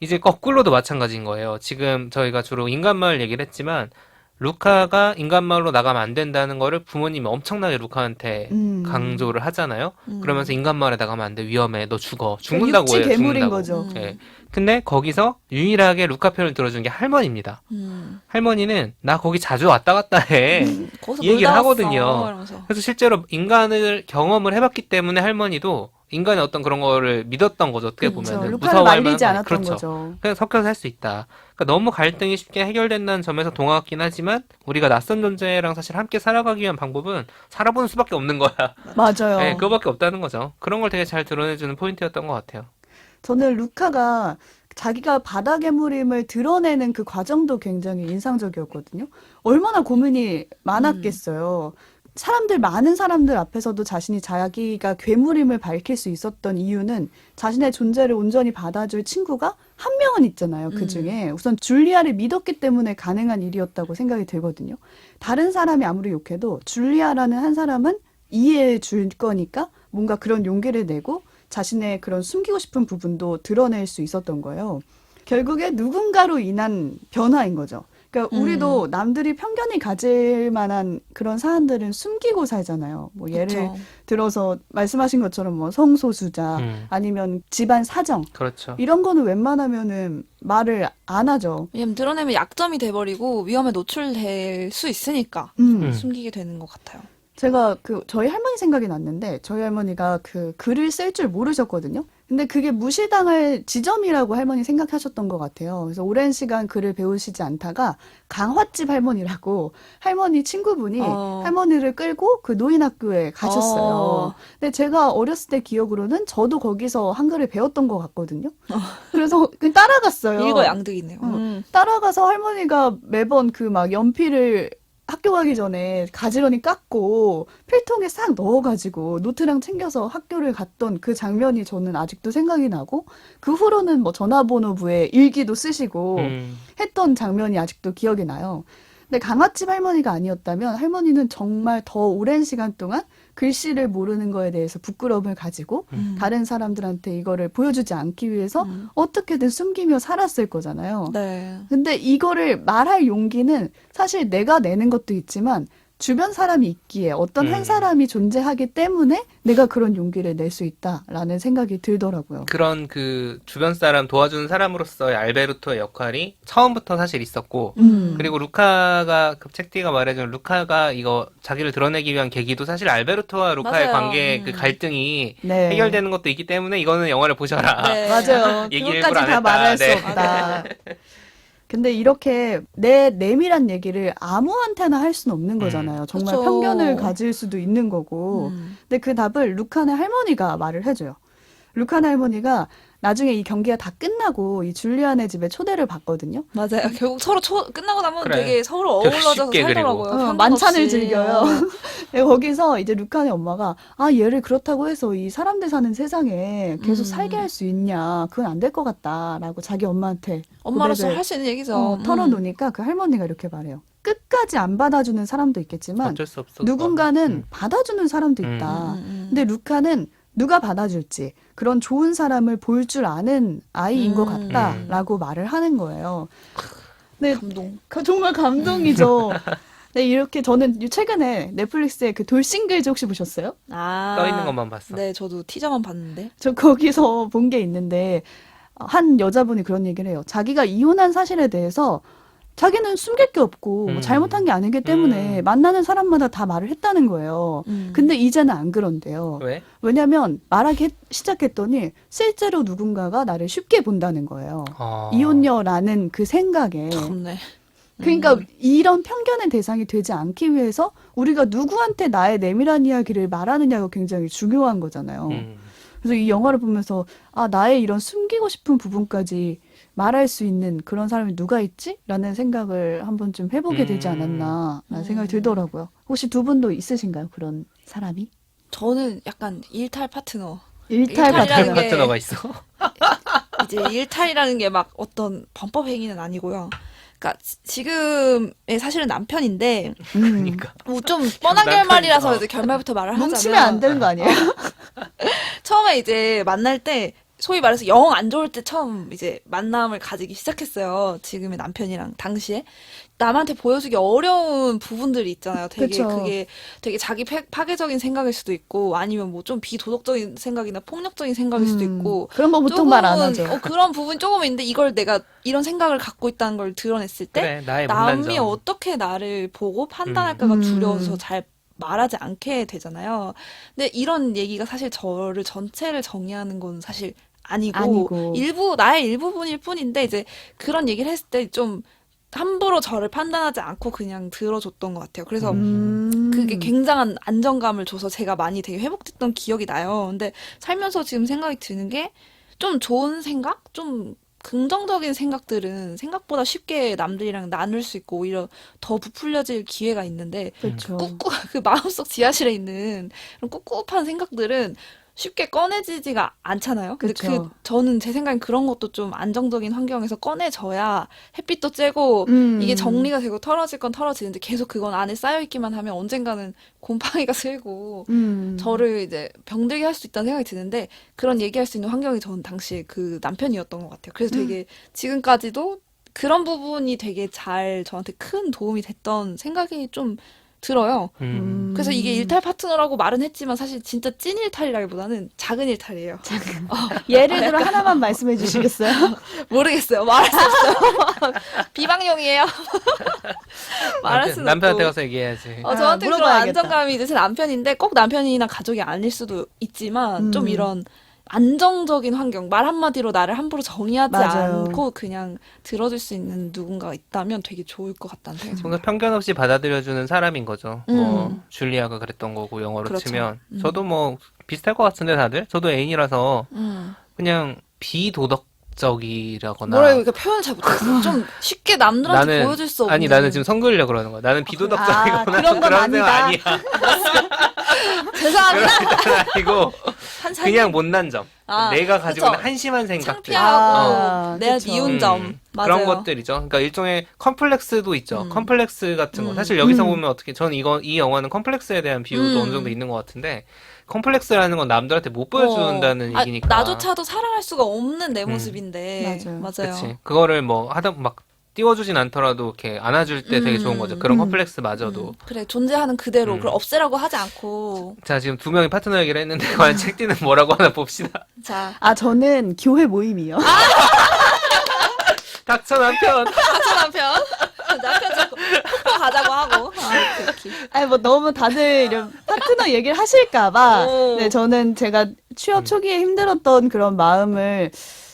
이제 거꾸로도 마찬가지인 거예요. 지금 저희가 주로 인간마을 얘기를 했지만 루카가 인간마을로 나가면 안 된다는 거를 부모님이 엄청나게 루카한테 강조를 하잖아요. 그러면서 인간마을에 나가면 안 돼, 위험해, 너 죽어, 죽는다고 육지 해요. 괴물인 죽는다고. 거죠. 예. 근데 거기서 유일하게 루카 편을 들어준 게 할머니입니다. 할머니는 나 거기 자주 왔다 갔다 해. 거기서 이 얘기를 놀다 왔어, 하거든요. 이러면서. 그래서 실제로 인간을 경험을 해봤기 때문에 할머니도 인간의 어떤 그런 거를 믿었던 거죠. 어떻게 그렇죠. 보면 루카를 말리지 만한 않았던 그렇죠. 거죠. 그냥 섞여서 할 수 있다. 그러니까 너무 갈등이 쉽게 해결된다는 점에서 동화 같긴 하지만 우리가 낯선 존재랑 사실 함께 살아가기 위한 방법은 살아보는 수밖에 없는 거야. 맞아요. 네, 그거밖에 없다는 거죠. 그런 걸 되게 잘 드러내주는 포인트였던 것 같아요. 저는 루카가 자기가 바다 괴물임을 드러내는 그 과정도 굉장히 인상적이었거든요. 얼마나 고민이 많았겠어요. 많은 사람들 앞에서도 자신이 자기가 괴물임을 밝힐 수 있었던 이유는 자신의 존재를 온전히 받아줄 친구가 한 명은 있잖아요. 그 중에 우선 줄리아를 믿었기 때문에 가능한 일이었다고 생각이 들거든요. 다른 사람이 아무리 욕해도 줄리아라는 한 사람은 이해해 줄 거니까 뭔가 그런 용기를 내고 자신의 그런 숨기고 싶은 부분도 드러낼 수 있었던 거예요. 결국에 누군가로 인한 변화인 거죠. 그러니까 우리도 남들이 편견이 가질 만한 그런 사안들은 숨기고 살잖아요. 뭐 예를 그쵸. 들어서 말씀하신 것처럼 뭐 성소수자 아니면 집안 사정 그렇죠. 이런 거는 웬만하면은 말을 안 하죠. 왜냐면 드러내면 약점이 돼버리고 위험에 노출될 수 있으니까 숨기게 되는 것 같아요. 제가 저희 할머니 생각이 났는데 저희 할머니가 그 글을 쓸 줄 모르셨거든요. 근데 그게 무시당할 지점이라고 할머니 생각하셨던 것 같아요. 그래서 오랜 시간 글을 배우시지 않다가 강화집 할머니라고 할머니 친구분이 할머니를 끌고 그 노인학교에 가셨어요. 근데 제가 어렸을 때 기억으로는 저도 거기서 한글을 배웠던 것 같거든요. 그래서 그냥 따라갔어요. 일거양득이네요. 따라가서 할머니가 매번 그 막 연필을 학교 가기 전에 가지런히 깎고 필통에 싹 넣어가지고 노트랑 챙겨서 학교를 갔던 그 장면이 저는 아직도 생각이 나고 그 후로는 뭐 전화번호부에 일기도 쓰시고 했던 장면이 아직도 기억이 나요. 근데 강아집 할머니가 아니었다면 할머니는 정말 더 오랜 시간 동안 글씨를 모르는 거에 대해서 부끄러움을 가지고 다른 사람들한테 이거를 보여주지 않기 위해서 어떻게든 숨기며 살았을 거잖아요. 네. 근데 이거를 말할 용기는 사실 내가 내는 것도 있지만 주변 사람이 있기에 어떤 한 사람이 존재하기 때문에 내가 그런 용기를 낼 수 있다라는 생각이 들더라고요. 그런 그 주변 사람 도와주는 사람으로서의 알베르토의 역할이 처음부터 사실 있었고 그리고 루카가 그 책디가 말해준 루카가 이거 자기를 드러내기 위한 계기도 사실 알베르토와 루카의 맞아요. 관계 그 갈등이 네. 해결되는 것도 있기 때문에 이거는 영화를 보셔라. 네. 맞아요. 얘기 그것까지 일부러 안 다 했다. 말할 수 네. 없다. 근데 이렇게 내 내밀한 얘기를 아무한테나 할 수는 없는 거잖아요. 정말 그쵸. 편견을 가질 수도 있는 거고. 근데 그 답을 루카네 할머니가 말을 해줘요. 루카네 할머니가 나중에 이 경기가 다 끝나고 이 줄리안의 집에 초대를 받거든요. 맞아요. 결국 서로 끝나고 나면 그래. 되게 서로 되게 어우러져서 쉽게 살더라고요. 그리고. 편견 만찬을 없이. 즐겨요. 네, 거기서 이제 루카네 엄마가 얘를 그렇다고 해서 이 사람들 사는 세상에 계속 살게 할 수 있냐. 그건 안 될 것 같다라고 자기 엄마한테 엄마로서 고백을 할 수 있는 얘기죠. 털어놓으니까 그 할머니가 이렇게 말해요. 끝까지 안 받아주는 사람도 있겠지만 어쩔 수 없어. 누군가는 받아주는 사람도 있다. 근데 루카는 누가 받아줄지 그런 좋은 사람을 볼 줄 아는 아이인 것 같다라고 말을 하는 거예요. 네, 감동. 정말 감동이죠. 네, 이렇게 저는 최근에 넷플릭스에 그 돌싱글즈 혹시 보셨어요? 떠 있는 것만 봤어. 네, 저도 티저만 봤는데. 저 거기서 본 게 있는데 한 여자분이 그런 얘기를 해요. 자기가 이혼한 사실에 대해서 자기는 숨길 게 없고 뭐 잘못한 게 아니기 때문에 만나는 사람마다 다 말을 했다는 거예요. 근데 이제는 안 그런데요. 왜? 왜냐면 말하기 시작했더니 실제로 누군가가 나를 쉽게 본다는 거예요. 이혼녀라는 그 생각에. 좋네. 그러니까 이런 편견의 대상이 되지 않기 위해서 우리가 누구한테 나의 내밀한 이야기를 말하느냐가 굉장히 중요한 거잖아요. 그래서 이 영화를 보면서 나의 이런 숨기고 싶은 부분까지 말할 수 있는 그런 사람이 누가 있지? 라는 생각을 한번 좀 해보게 되지 않았나 라는 생각이 들더라고요. 혹시 두 분도 있으신가요? 그런 사람이? 저는 약간 일탈 파트너. 일탈 일탈이라는 파트너. 게- 파트너가 있어. 이제 일탈이라는 게 막 어떤 범법 행위는 아니고요. 그러니까 지금의 사실은 남편인데 그러니까. 뭐좀 뻔한 남편이- 결말이라서 이제 결말부터 말을 하자면 뭉치면 안 되는 거 아니에요? 처음에 이제 만날 때 소위 말해서 영 안 좋을 때 처음 이제 만남을 가지기 시작했어요. 지금의 남편이랑 당시에. 남한테 보여주기 어려운 부분들이 있잖아요. 되게 그쵸. 그게 되게 자기 파괴적인 생각일 수도 있고 아니면 뭐 좀 비도덕적인 생각이나 폭력적인 생각일 수도 있고 그런 거 보통 말 안 하죠. 그런 부분이 조금 있는데 이걸 내가 이런 생각을 갖고 있다는 걸 드러냈을 때 그래, 나의 못난 남이 점. 어떻게 나를 보고 판단할까가 음. 두려워서 잘 말하지 않게 되잖아요. 근데 이런 얘기가 사실 저를 전체를 정의하는 건 사실 아니고. 나의 일부분일 뿐인데 이제 그런 얘기를 했을 때 좀 함부로 저를 판단하지 않고 그냥 들어줬던 것 같아요. 그래서 그게 굉장한 안정감을 줘서 제가 많이 되게 회복됐던 기억이 나요. 근데 살면서 지금 생각이 드는 게 좀 좋은 생각? 좀 긍정적인 생각들은 생각보다 쉽게 남들이랑 나눌 수 있고 오히려 더 부풀려질 기회가 있는데 그렇죠. 그 마음속 지하실에 있는 그런 꿉꿉한 생각들은 쉽게 꺼내지지가 않잖아요. 근데 그쵸. 저는 제 생각엔 그런 것도 좀 안정적인 환경에서 꺼내져야 햇빛도 쬐고 이게 정리가 되고 털어질 건 털어지는데 계속 그건 안에 쌓여있기만 하면 언젠가는 곰팡이가 슬고 저를 이제 병들게 할 수 있다는 생각이 드는데 그런 얘기할 수 있는 환경이 저는 당시에 그 남편이었던 것 같아요. 그래서 되게 지금까지도 그런 부분이 되게 잘 저한테 큰 도움이 됐던 생각이 좀 들어요. 그래서 이게 일탈 파트너라고 말은 했지만 사실 진짜 찐 일탈이라기보다는 작은 일탈이에요. 예를 들어 하나만 말씀해 주시겠어요? 모르겠어요. 말할 수 없어요. 비방용이에요. 말할 수는 남편한테 없고. 가서 얘기해야지. 저한테 그런 물어봐야겠다. 안정감이 이제 제 남편인데 꼭 남편이나 가족이 아닐 수도 있지만 좀 이런 안정적인 환경, 말 한마디로 나를 함부로 정의하지 맞아요. 않고 그냥 들어줄 수 있는 누군가가 있다면 되게 좋을 것 같다는 생각이 듭니다. 뭔가 편견 없이 받아들여주는 사람인 거죠. 뭐 줄리아가 그랬던 거고 영어로 그렇죠. 치면 저도 뭐 비슷할 것 같은데 다들 저도 애인이라서 그냥 비도덕적이라거나 뭐라고 이렇게 표현을 잘 못하겠어요. 좀 쉽게 남들한테 보여줄 수 없는. 아니 나는 지금 선글려 그러는 거야. 나는 비도덕적이거나 그런 건 그런 생각 아니다. 아니야. 죄송합니다. 그건 아니고 한 살. 그냥 못난 점. 아, 내가 가지고 그쵸. 있는 한심한 생각들. 창피하고 내가 그쵸. 미운 점. 맞아요. 그런 것들이죠. 그러니까 일종의 컴플렉스도 있죠. 컴플렉스 같은 거. 사실 여기서 보면 어떻게, 저는 이 영화는 컴플렉스에 대한 비유도 어느 정도 있는 것 같은데, 컴플렉스라는 건 남들한테 못 보여준다는 얘기니까. 나조차도 사랑할 수가 없는 내 모습인데. 맞아요. 그치. 그거를 뭐 막 띄워주진 않더라도 이렇게 안아줄 때 되게 좋은 거죠. 그런 컴플렉스마저도. 그래, 존재하는 그대로. 그걸 없애라고 하지 않고. 자, 지금 두 명이 파트너 얘기를 했는데, 과연 책디는 뭐라고 하나 봅시다. 자, 저는 교회 모임이요. 닥쳐, 남편! 같은 남편. 남편 자꾸 뽀뽀 가자고 하고. 그렇게. 뭐 너무 다들 이런 파트너 얘기를 하실까봐. 오. 네, 저는 제가 취업 초기에 힘들었던 그런 마음을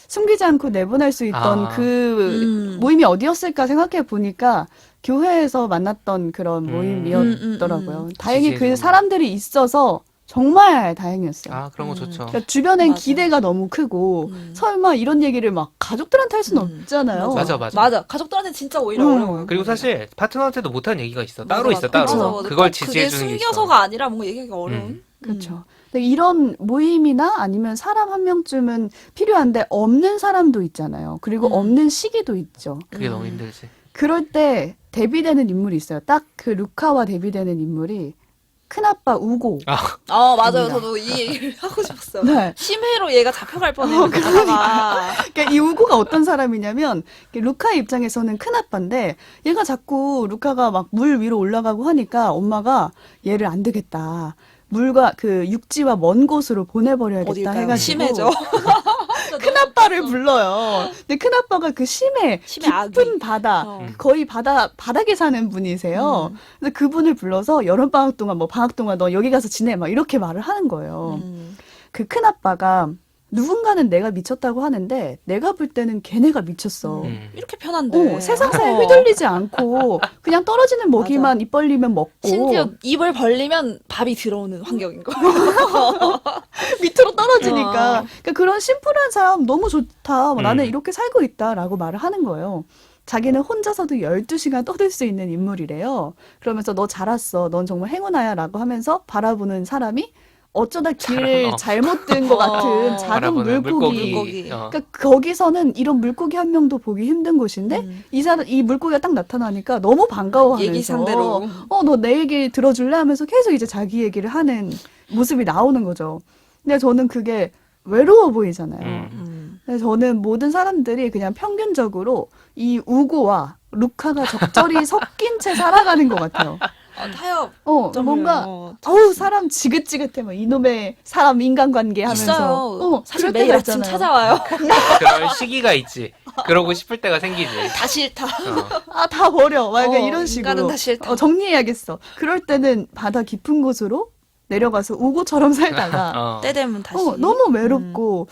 숨기지 않고 내보낼 수 있던 그 모임이 어디였을까 생각해 보니까 교회에서 만났던 그런 모임이었더라고요. 다행히 그 지지해주는 사람들이 있어서 정말 다행이었어요. 아, 그런 거 좋죠. 그러니까 주변엔 맞아. 기대가 너무 크고 설마 이런 얘기를 막 가족들한테 할 수는 없잖아요. 맞아. 가족들한테 진짜 오히려 어려워요. 그리고 사실 파트너한테도 못한 얘기가 있어. 따로 맞아, 있어, 맞아. 따로. 맞아. 그걸 꼭 지지해주는 그게 게 있어. 숨겨서가 아니라 뭔가 얘기하기가 어려운. 그렇죠. 근데 이런 모임이나 아니면 사람 한 명쯤은 필요한데 없는 사람도 있잖아요. 그리고 없는 시기도 있죠. 그게 너무 힘들지. 그럴 때 대비되는 인물이 있어요. 딱 그 루카와 대비되는 인물이 큰아빠 우고. 맞아요. 저도 이 얘기를 하고 싶었어요. 네. 심해로 얘가 잡혀갈 뻔해요. 그러다가. 그러니까 이 우고가 어떤 사람이냐면 루카의 입장에서는 큰아빠인데 얘가 자꾸 루카가 막 물 위로 올라가고 하니까 엄마가 얘를 안 되겠다. 물과 그 육지와 먼 곳으로 보내버려야겠다 어딜까요? 해가지고 심해죠. 큰아빠를 불러요. 근데 큰아빠가 그 심해 심해 깊은 아귀. 바다 어. 거의 바닥에 사는 분이세요. 그래서 그분을 불러서 여름 방학 동안 뭐 방학 동안 너 여기 가서 지내 막 이렇게 말을 하는 거예요. 그 큰아빠가 누군가는 내가 미쳤다고 하는데 내가 볼 때는 걔네가 미쳤어. 이렇게 편한데. 세상사에 휘둘리지 않고 그냥 떨어지는 먹이만 입 벌리면 먹고 심지어 입을 벌리면 밥이 들어오는 환경인 거예요. 밑으로 떨어지니까 그러니까 그런 심플한 사람 너무 좋다. 나는 이렇게 살고 있다라고 말을 하는 거예요. 자기는 혼자서도 12시간 떠들 수 있는 인물이래요. 그러면서 너 잘 왔어. 넌 정말 행운아야 라고 하면서 바라보는 사람이 어쩌다 길을 잘못 든 것 같은 작은 바라보는 물고기. 그러니까 거기서는 이런 물고기 한 명도 보기 힘든 곳인데 이 물고기가 딱 나타나니까 너무 반가워하면서 얘기 상대로. 너 내 얘기 들어줄래 하면서 계속 이제 자기 얘기를 하는 모습이 나오는 거죠. 근데 저는 그게 외로워 보이잖아요. 음. 그래서 저는 모든 사람들이 그냥 평균적으로 이 우고와 루카가 적절히 섞인 채 살아가는 것 같아요. 타협. 뭔가 사람 지긋지긋해. 뭐 이놈의 사람 인간관계 하면서. 있어요. 사실 그럴 매일 때가 아침 있잖아요. 찾아와요. 그럴 시기가 있지. 그러고 싶을 때가 생기지. 다 싫다. 다 버려. 막 약간 이런 식으로. 인간은 다 싫다. 정리해야겠어. 그럴 때는 바다 깊은 곳으로 내려가서 우고처럼 살다가 때 되면 다시. 너무 외롭고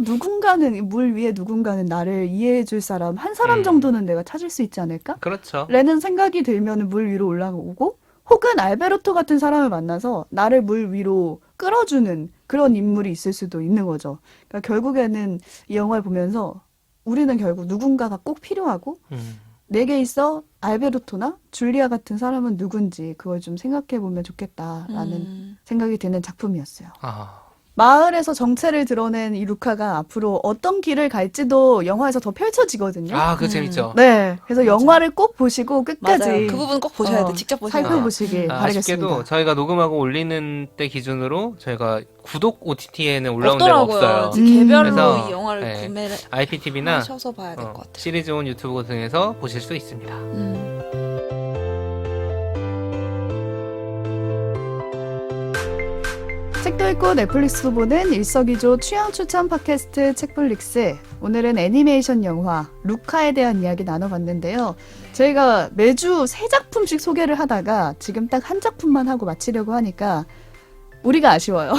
누군가는 물 위에 누군가는 나를 이해해줄 사람 한 사람 정도는 내가 찾을 수 있지 않을까? 그렇죠. 라는 생각이 들면 물 위로 올라오고 혹은 알베르토 같은 사람을 만나서 나를 물 위로 끌어주는 그런 인물이 있을 수도 있는 거죠. 그러니까 결국에는 이 영화를 보면서 우리는 결국 누군가가 꼭 필요하고 내게 있어 알베르토나 줄리아 같은 사람은 누군지 그걸 좀 생각해 보면 좋겠다라는 생각이 드는 작품이었어요. 마을에서 정체를 드러낸 이 루카가 앞으로 어떤 길을 갈지도 영화에서 더 펼쳐지거든요. 그거 재밌죠. 네, 그래서 영화를 꼭 보시고 끝까지 맞아요. 그 부분 꼭 보셔야 돼. 직접 보셔야 돼. 살펴보시길 바라겠습니다. 아쉽게도 저희가 녹음하고 올리는 때 기준으로 저희가 구독 OTT에는 올라온 데가 없더라고요. 없어요. 개별로 그래서, 이 영화를 네, 구매를 IPTV나 하셔서 봐야 될 것 같아요. 시리즈온 유튜브 등에서 보실 수 있습니다. 책도 읽고 넷플릭스도 보는 일석이조 취향 추천 팟캐스트 책플릭스. 오늘은 애니메이션 영화 루카에 대한 이야기 나눠봤는데요. 저희가 매주 3작품씩 소개를 하다가 지금 딱 한 작품만 하고 마치려고 하니까 우리가 아쉬워요.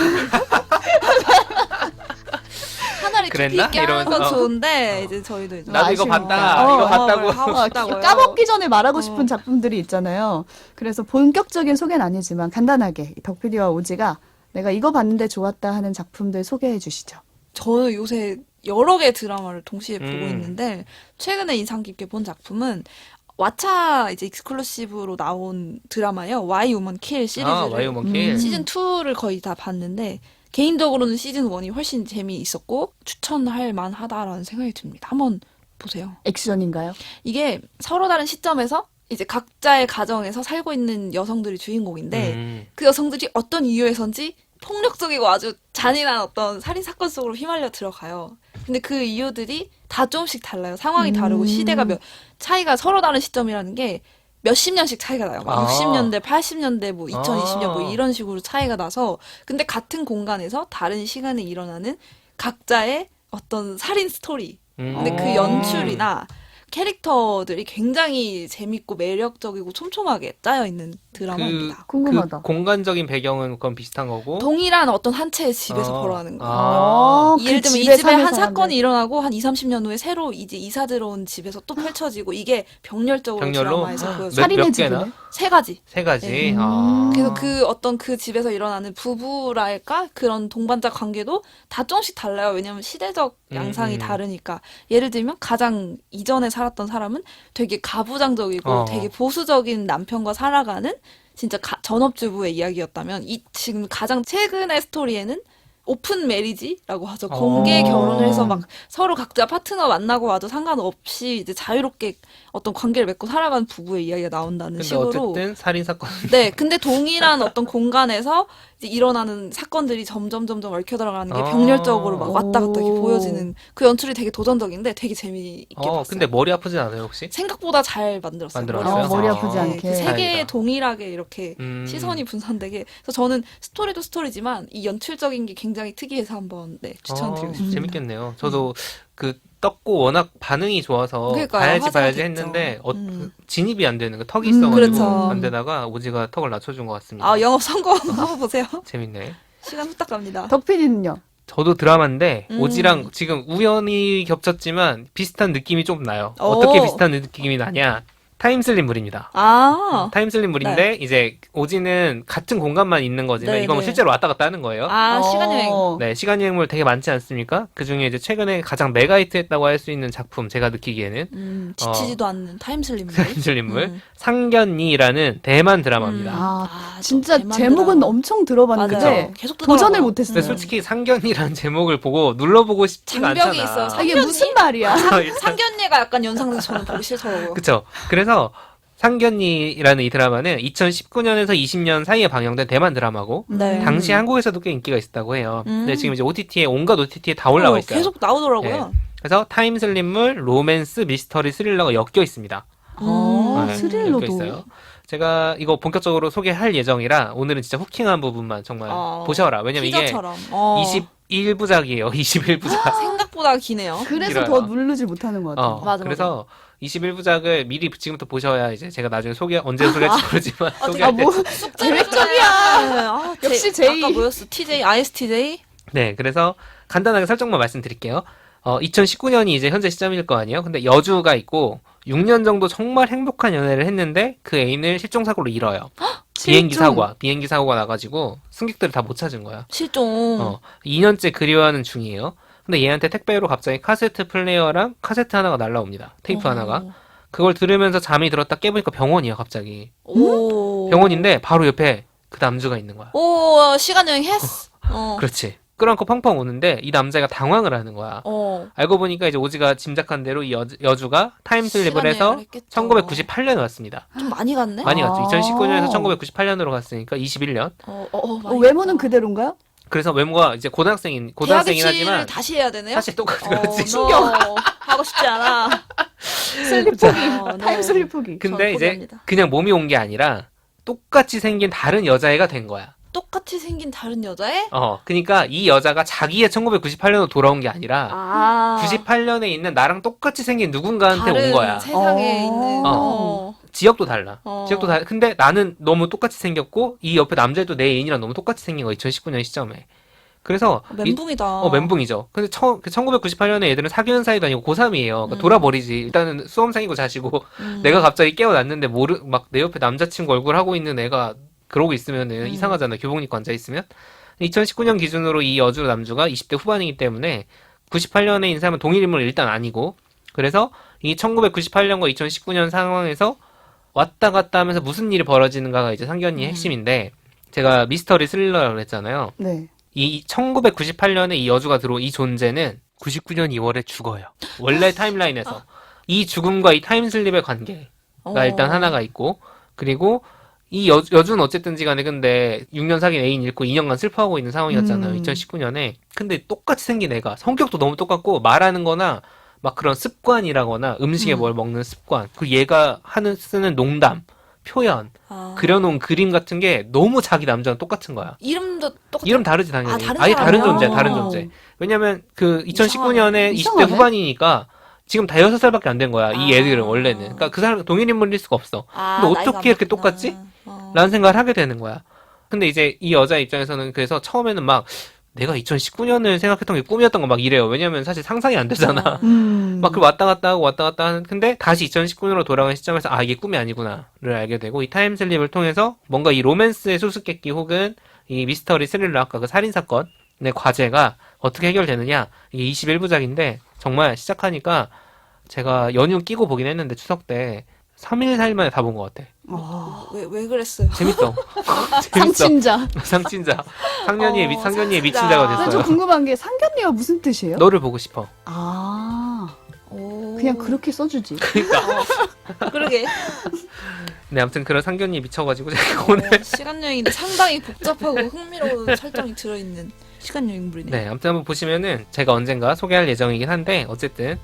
하나를 깊이 그랬나? 있게 하는 건 이러면서. 좋은데 이제 저희도 이제 나도 이거 아쉬우니까. 봤다. 이거 봤다고. 하고 싶다고요. 까먹기 전에 말하고 싶은 작품들이 있잖아요. 그래서 본격적인 소개는 아니지만 간단하게 덕PD와 오지가 내가 이거 봤는데 좋았다 하는 작품들 소개해 주시죠. 저는 요새 여러 개 드라마를 동시에 보고 음. 있는데 최근에 인상 깊게 본 작품은 왓챠 이제 익스클루시브로 나온 드라마예요. Why Women Kill 시리즈를 Why Women Kill. 시즌 2를 거의 다 봤는데 개인적으로는 시즌 1이 훨씬 재미있었고 추천할 만하다라는 생각이 듭니다. 한번 보세요. 액션인가요? 이게 서로 다른 시점에서 이제 각자의 가정에서 살고 있는 여성들이 주인공인데 그 여성들이 어떤 이유에선지 폭력적이고 아주 잔인한 어떤 살인 사건 속으로 휘말려 들어가요. 근데 그 이유들이 다 조금씩 달라요. 상황이 다르고 시대가 차이가 서로 다른 시점이라는 게 몇십 년씩 차이가 나요. 막 60년대, 80년대, 뭐 2020년 뭐 이런 식으로 차이가 나서 근데 같은 공간에서 다른 시간에 일어나는 각자의 어떤 살인 스토리. 근데 그 연출이나 캐릭터들이 굉장히 재밌고 매력적이고 촘촘하게 짜여 있는 드라마입니다. 궁금하다. 그 공간적인 배경은 그건 비슷한 거고. 동일한 어떤 한 채의 집에서 벌어가는 거예요. 예를 그 들면 이 집에 집에 사는 한 사람들. 사건이 일어나고 한 20, 30년 후에 새로 이제 이사 들어온 집에서 또 펼쳐지고 이게 병렬적으로 드라마에서 보여져요. 살인의 몇 집이네. 개나? 3가지. 세 가지. 네. 그래서 그 어떤 그 집에서 일어나는 부부랄까 그런 동반자 관계도 다 조금씩 달라요. 왜냐면 시대적 양상이 다르니까. 예를 들면 가장 이전에 살았던 사람은 되게 가부장적이고 되게 보수적인 남편과 살아가는 진짜 전업주부의 이야기였다면 이 지금 가장 최근의 스토리에는 오픈 메리지라고 하죠. 공개 결혼을 해서 막 서로 각자 파트너 만나고 와도 상관없이 이제 자유롭게 어떤 관계를 맺고 살아가는 부부의 이야기가 나온다는 근데 식으로. 어쨌든 살인 사건. 네, 근데 동일한 어떤 공간에서 이제 일어나는 사건들이 점점 얽혀 들어가는 게 병렬적으로 막 왔다 갔다 이렇게 보여지는 그 연출이 되게 도전적인데 되게 재미있게 봤어요. 근데 머리 아프진 않아요 혹시? 생각보다 잘 만들었어요. 만들었어요? 머리 아프지 아, 않게. 그 세 개에 다행이다. 동일하게 이렇게 시선이 분산되게. 그래서 저는 스토리도 스토리지만 이 연출적인 게 굉장히 특이해서 한번 추천드리고 싶습니다. 재밌겠네요. 저도 그 떴고 워낙 반응이 좋아서 그러니까요. 봐야지 화제가 했는데 됐죠. 진입이 안 되는 거 턱이 있어가지고 그렇죠. 안 되다가 오지가 턱을 낮춰준 것 같습니다. 아, 영업 성공 한번 보세요. 재밌네. 시간 후딱 갑니다. 덕PD는요? 저도 드라마인데 오지랑 지금 우연히 겹쳤지만 비슷한 느낌이 좀 나요. 오. 어떻게 비슷한 느낌이 나냐? 타임슬립물입니다. 아, 타임슬립물인데 이제 오지는 같은 공간만 있는 거지만 네, 이건 네. 실제로 왔다 갔다 하는 거예요. 시간여행. 네, 시간 여행물 되게 많지 않습니까? 그 중에 이제 최근에 가장 메가 히트했다고 할 수 있는 작품 제가 느끼기에는 지치지도 않는 타임슬립물. 타임슬립물 상견이라는 대만 드라마입니다. 진짜 대만 제목은 드라마. 엄청 들어봤는데 맞아요. 계속 도전을 들어가요. 못했어요. 근데 솔직히 상견이라는 제목을 보고 눌러보고 싶지가 장벽이 않잖아. 있어요. 이게 무슨 말이야? 상견례가 약간 연상돼서 저는 보기 싫더라고요. 그쵸. 그래서 상견니라는 이 드라마는 2019년에서 20년 사이에 방영된 대만 드라마고 네. 당시 한국에서도 꽤 인기가 있었다고 해요. 근데 지금 이제 OTT에 온갖 OTT에 다 올라와 있어요. 계속 나오더라고요. 그래서 타임슬립물, 로맨스, 미스터리, 스릴러가 엮여 있습니다. 네, 스릴러도. 엮여 있어요. 제가 이거 본격적으로 소개할 예정이라 오늘은 진짜 후킹한 부분만 정말 보셔라. 왜냐면 이게 티저처럼. 21부작이에요. 21부작. 생각보다 기네요. 그래서 길어요. 더 누르지 못하는 것 같아요. 맞아, 그래서 21부작을 미리 지금부터 보셔야 이제 제가 나중에 언제 소개할지 모르지만 소개할 때. 계획적이야. 역시 제이. 아까 뭐였어? TJ, ISTJ? 네, 그래서 간단하게 설정만 말씀드릴게요. 2019년이 이제 현재 시점일 거 아니에요? 근데 여주가 있고 6년 정도 정말 행복한 연애를 했는데 그 애인을 실종사고로 잃어요. 비행기 사고가 나가지고 승객들을 다 못 찾은 거야. 실종. 2년째 그리워하는 중이에요. 근데 얘한테 택배로 갑자기 카세트 플레이어랑 카세트 하나가 날라옵니다. 테이프 하나가. 그걸 들으면서 잠이 들었다 깨보니까 병원이야, 갑자기. 오. 병원인데 바로 옆에 그 남주가 있는 거야. 오, 시간여행 했어. 그렇지. 끌어안고 펑펑 우는데 이 남자가 당황을 하는 거야. 알고 보니까 이제 오지가 짐작한 대로 이 여주가 타임슬립을 해서 1998년에 왔습니다. 좀 많이 갔네? 많이 갔죠. 2019년에서 1998년으로 갔으니까 21년. 많이 외모는 갔다. 그대로인가요? 그래서 외모가 이제 고등학생이긴 하지만 다시 해야 되네요? 사실 똑같은 거지. 하고 싶지 않아. 슬립 포기. 타임 슬립 포기. 근데 이제 포기합니다. 그냥 몸이 온 게 아니라 똑같이 생긴 다른 여자애가 된 거야. 똑같이 생긴 다른 여자애? 그러니까 이 여자가 자기의 1998년으로 돌아온 게 아니라 98년에 있는 나랑 똑같이 생긴 누군가한테 다른 온 거야. 세상에 있는. 지역도 달라. 지역도 달라. 근데 나는 너무 똑같이 생겼고 이 옆에 남자애도 내 애인이랑 너무 똑같이 생긴 거야. 2019년 시점에. 그래서 멘붕이다. 멘붕이죠. 근데 1998년에 애들은 사귀는 사이도 아니고 고3이에요. 그러니까 돌아버리지. 일단은 수험생이고 자시고 내가 갑자기 깨어났는데 막 내 옆에 남자친구 얼굴 하고 있는 애가 그러고 있으면은 이상하잖아. 교복 입고 앉아 있으면. 2019년 기준으로 이 여주 남주가 20대 후반이기 때문에 98년에 인사하면 동일 인물은 일단 아니고 그래서 이 1998년과 2019년 상황에서 왔다 갔다 하면서 무슨 일이 벌어지는가가 이제 상견니의 핵심인데 제가 미스터리 스릴러라고 했잖아요. 네. 이 1998년에 이 여주가 들어온 이 존재는 99년 2월에 죽어요. 원래 타임라인에서. 이 죽음과 이 타임슬립의 관계가 일단 하나가 있고 그리고 이 여주는 어쨌든지 간에 근데 6년 사귄 애인 잃고 2년간 슬퍼하고 있는 상황이었잖아요. 2019년에. 근데 똑같이 생긴 애가 성격도 너무 똑같고 말하는 거나 막 그런 습관이라거나 음식에 뭘 먹는 습관 그리고 얘가 쓰는 농담 표현 그려놓은 그림 같은 게 너무 자기 남자랑 똑같은 거야. 이름도 똑같아. 이름 다르지 당연히. 다른 아예 다른 사람이야? 존재야. 다른 존재. 왜냐면 그 2019년에 20대 이상하네. 후반이니까 지금 다 6살밖에 안 된 거야. 이 애들은 원래는. 그러니까 그 사람 동일 인물일 수가 없어. 근데 어떻게 이렇게 똑같지? 라는 생각을 하게 되는 거야. 근데 이제 이 여자 입장에서는 그래서 처음에는 막 내가 2019년을 생각했던 게 꿈이었던 거 막 이래요. 왜냐면 사실 상상이 안 되잖아. 막 그 왔다 갔다 하는 근데 다시 2019년으로 돌아가는 시점에서 이게 꿈이 아니구나를 알게 되고 이 타임슬립을 통해서 뭔가 이 로맨스의 수수께끼 혹은 이 미스터리 스릴러 아까 그 살인사건의 과제가 어떻게 해결되느냐 이게 21부작인데 정말 시작하니까 제가 연휴 끼고 보긴 했는데 추석 때 3일 4일 만에 다 본 것 같아. 왜 그랬어요? 재밌어. 상친자. 상친자. 상견니의 상친자. 미친 자가 난 좀 됐어요. 궁금한 게 상견례가 무슨 뜻이에요? 너를 보고 싶어. 그냥 그렇게 써주지. 그러니까. 그러게. 네, 아무튼 그런 상견니에 미쳐가지고 제가 오늘 시간여행인데 상당히 복잡하고 흥미로운 설정이 들어있는 시간여행물이네. 네, 아무튼 한번 보시면은 제가 언젠가 소개할 예정이긴 한데 어쨌든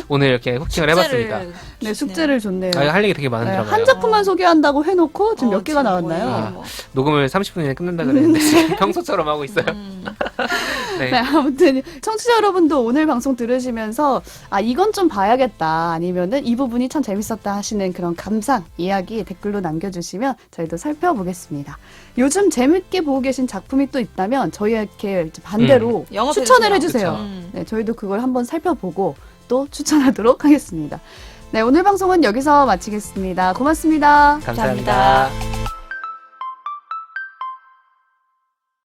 오늘 이렇게 후킹을 해봤습니다. 네, 숙제를 줬네요. 할 얘기 되게 네, 많더라고요. 한 작품만 소개한다고 해놓고 지금 몇 개가 나왔나요? 녹음을 30분 이내 끝낸다 그랬는데 지금 평소처럼 하고 있어요. 네, 아무튼 청취자 여러분도 오늘 방송 들으시면서 이건 좀 봐야겠다 아니면은 이 부분이 참 재밌었다 하시는 그런 감상 이야기 댓글로 남겨주시면 저희도 살펴보겠습니다. 요즘 재밌게 보고 계신 작품이 또 있다면 저희에게 이제 반대로 추천을 해주세요. 네, 저희도 그걸 한번 살펴보고 또 추천하도록 하겠습니다. 네, 오늘 방송은 여기서 마치겠습니다. 고맙습니다. 감사합니다.